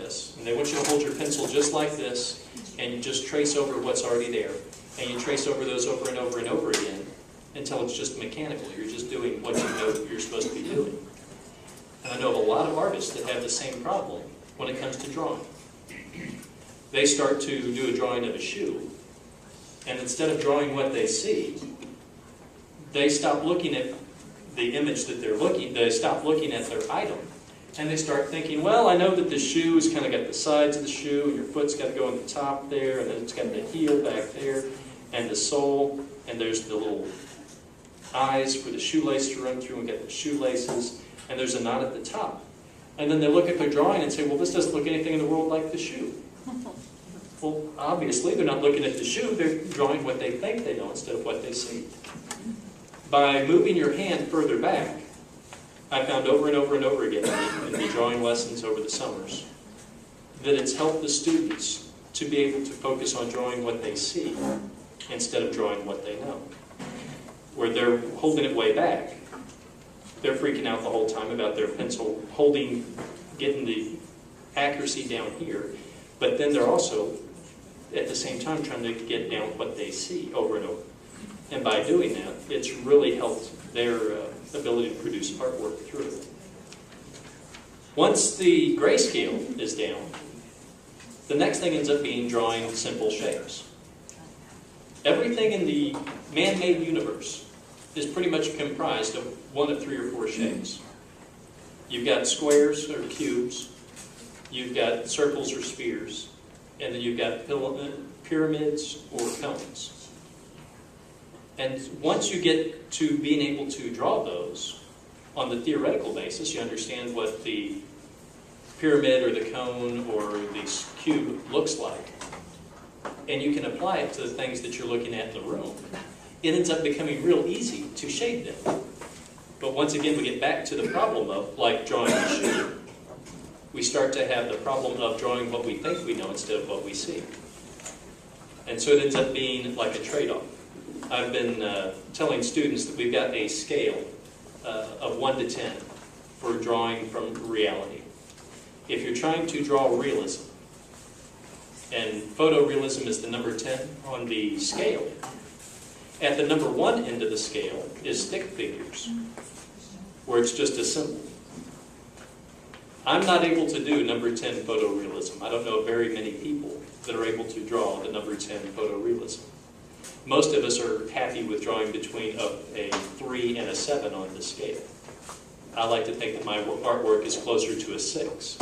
this. And they want you to hold your pencil just like this, and you just trace over what's already there. And you trace over those over and over and over again until it's just mechanical. You're just doing what you know that you're supposed to be doing. And I know of a lot of artists that have the same problem when it comes to drawing. They start to do a drawing of a shoe, and instead of drawing what they see, they stop looking at the image that they're looking, they stop looking at their item, and they start thinking, well, I know that the shoe's kind of got the sides of the shoe, and your foot's got to go on the top there, and then it's got the heel back there, and the sole, and there's the little eyes for the shoelace to run through and get the shoelaces, and there's a knot at the top. And then they look at their drawing and say, well, this doesn't look anything in the world like the shoe. Well, obviously, they're not looking at the shoe, they're drawing what they think they know instead of what they see. By moving your hand further back, I found over and over and over again in the drawing lessons over the summers that it's helped the students to be able to focus on drawing what they see instead of drawing what they know. Where they're holding it way back, they're freaking out the whole time about their pencil holding, getting the accuracy down here, but then they're also at the same time trying to get down what they see over and over. And by doing that, it's really helped their ability to produce artwork through it. Once the grayscale is down, the next thing ends up being drawing simple shapes. Everything in the man-made universe is pretty much comprised of one of 3 or 4 shapes. You've got squares or cubes, you've got circles or spheres, and then you've got pyramids or cones. And once you get to being able to draw those on the theoretical basis, you understand what the pyramid or the cone or the cube looks like, and you can apply it to the things that you're looking at in the room, it ends up becoming real easy to shade them. But once again, we get back to the problem of, like drawing a shoe, we start to have the problem of drawing what we think we know instead of what we see. And so it ends up being like a trade-off. I've been telling students that we've got a scale of 1 to 10 for drawing from reality. If you're trying to draw realism, and photorealism is the number 10 on the scale, at the number 1 end of the scale is stick figures, where it's just a symbol. I'm not able to do number 10 photorealism. I don't know very many people that are able to draw the number 10 photorealism. Most of us are happy with drawing between a 3 and a 7 on the scale. I like to think that my artwork is closer to a 6.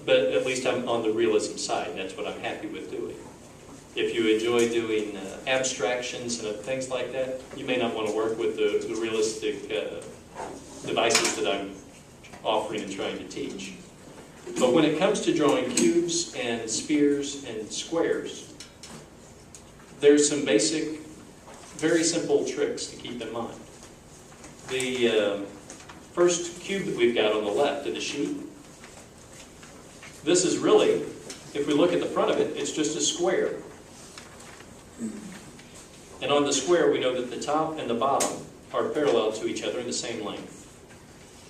But at least I'm on the realism side. That's what I'm happy with doing. If you enjoy doing abstractions and things like that, you may not want to work with the realistic devices that I'm offering and trying to teach. But when it comes to drawing cubes and spheres and squares, there's some basic, very simple tricks to keep in mind. The first cube that we've got on the left of the sheet, this is really, if we look at the front of it, it's just a square. And on the square, we know that the top and the bottom are parallel to each other in the same length.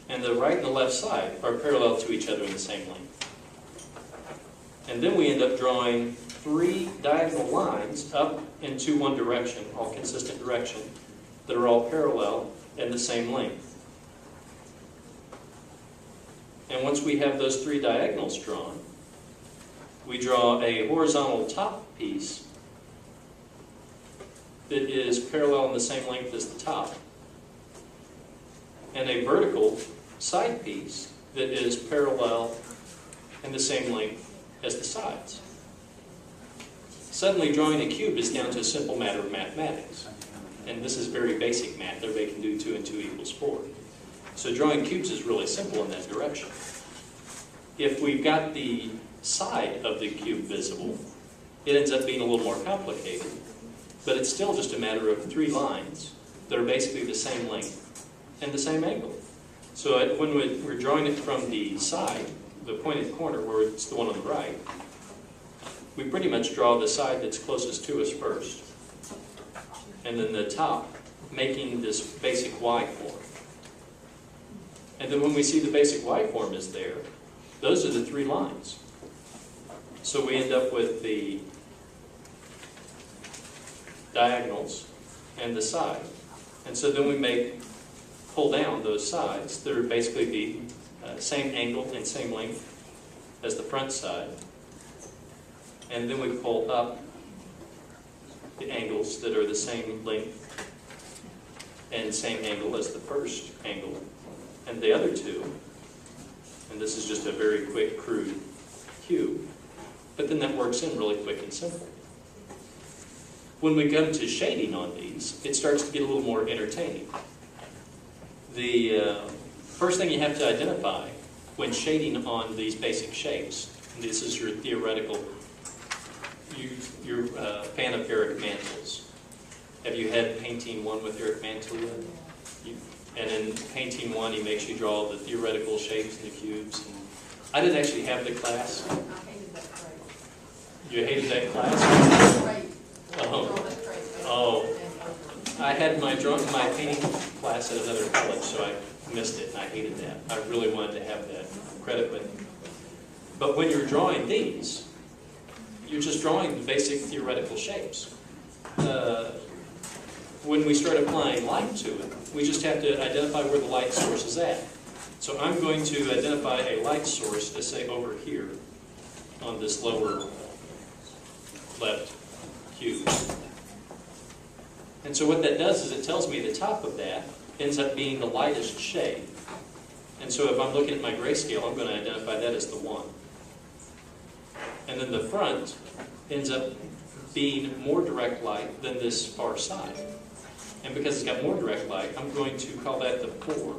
And the right and the left side are parallel to each other in the same length. And then we end up drawing 3 diagonal lines up into one direction, all consistent direction, that are all parallel and the same length. And once we have those 3 diagonals drawn, we draw a horizontal top piece that is parallel and the same length as the top, and a vertical side piece that is parallel and the same length as the sides. Suddenly, drawing a cube is down to a simple matter of mathematics. And this is very basic math. Everybody can do 2 and 2 equals 4. So drawing cubes is really simple in that direction. If we've got the side of the cube visible, it ends up being a little more complicated. But it's still just a matter of 3 lines that are basically the same length and the same angle. So when we're drawing it from the side, the pointed corner where it's the one on the right, we pretty much draw the side that's closest to us first, and then the top, making this basic Y form. And then when we see the basic Y form is there, Those are the three lines. So we end up with the diagonals and the side. And so then we pull down those sides. They're basically the same angle and same length as the front side. And then we pull up the angles that are the same length and same angle as the first angle. And the other two, and this is just a very quick, crude cube, but then that works in really quick and simple. When we come to shading on these, it starts to get a little more entertaining. The first thing you have to identify when shading on these basic shapes, and this is your theoretical, you're a fan of Eric Mantle's. Have you had painting one with Eric Mantle yet? And in painting one, he makes you draw the theoretical shapes and the cubes. And I didn't actually have the class. I hated that grade. You hated that class? Grade. Oh. I had my painting class at another college, so I missed it, and I hated that. I really wanted to have that credit with me. But when you're drawing these, you're just drawing the basic theoretical shapes. When we start applying light to it, we just have to identify where the light source is at. So I'm going to identify a light source, let's say over here, on this lower left cube. And so what that does is it tells me the top of that ends up being the lightest shade. And so if I'm looking at my grayscale, I'm going to identify that as the 1. And then the front ends up being more direct light than this far side. And because it's got more direct light, I'm going to call that the 4.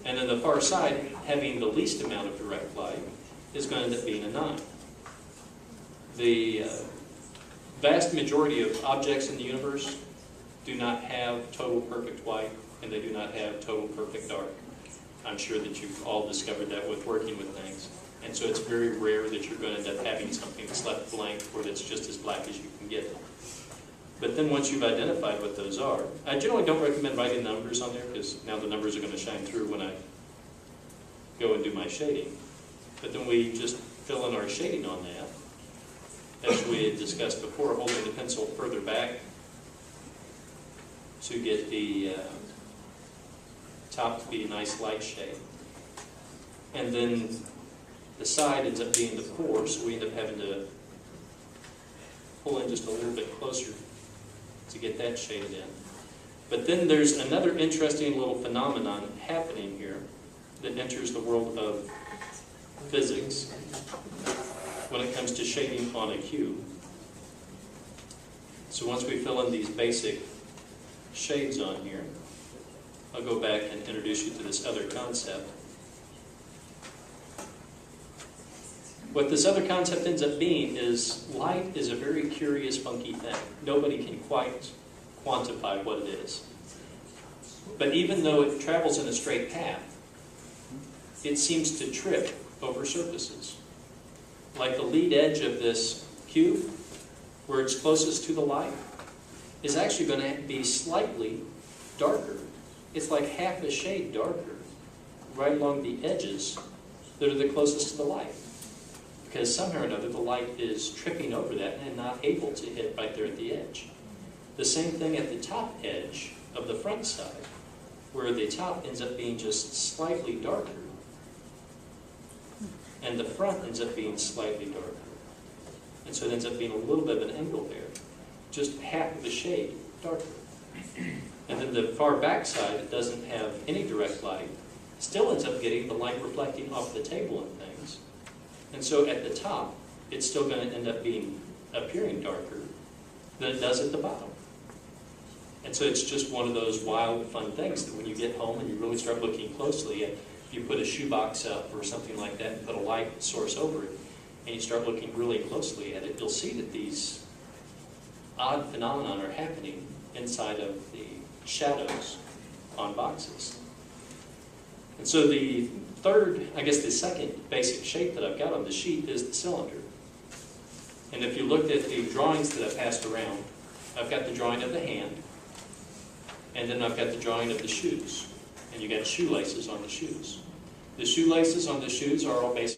And then the far side, having the least amount of direct light, is going to end up being a 9. The vast majority of objects in the universe do not have total perfect white, and they do not have total perfect dark. I'm sure that you've all discovered that with working with things. And so it's very rare that you're going to end up having something that's left blank or that's just as black as you can get it. But then once you've identified what those are, I generally don't recommend writing numbers on there because now the numbers are going to shine through when I go and do my shading. But then we just fill in our shading on that, as we had discussed before, holding the pencil further back to get the top to be a nice light shade. And then the side ends up being the 4, so we end up having to pull in just a little bit closer to get that shaded in. But then there's another interesting little phenomenon happening here that enters the world of physics when it comes to shading on a cube. So once we fill in these basic shades on here, I'll go back and introduce you to this other concept. What this other concept ends up being is light is a very curious, funky thing. Nobody can quite quantify what it is. But even though it travels in a straight path, it seems to trip over surfaces. Like the lead edge of this cube, where it's closest to the light, is actually going to be slightly darker. It's like half a shade darker right along the edges that are the closest to the light. Because somehow or another the light is tripping over that and not able to hit right there at the edge. The same thing at the top edge of the front side, where the top ends up being just slightly darker and the front ends up being slightly darker. And so it ends up being a little bit of an angle there, just half of a shade darker. And then the far back side, it doesn't have any direct light, still ends up getting the light reflecting off the table and things. And so at the top, it's still going to end up appearing darker than it does at the bottom. And so it's just one of those wild, fun things that when you get home and you really start looking closely at, if you put a shoebox up or something like that and put a light source over it, and you start looking really closely at it, you'll see that these odd phenomena are happening inside of the shadows on boxes. And so the second basic shape that I've got on the sheet is the cylinder. And if you looked at the drawings that I've passed around, I've got the drawing of the hand, and then I've got the drawing of the shoes. And you got shoelaces on the shoes. The shoelaces on the shoes are all based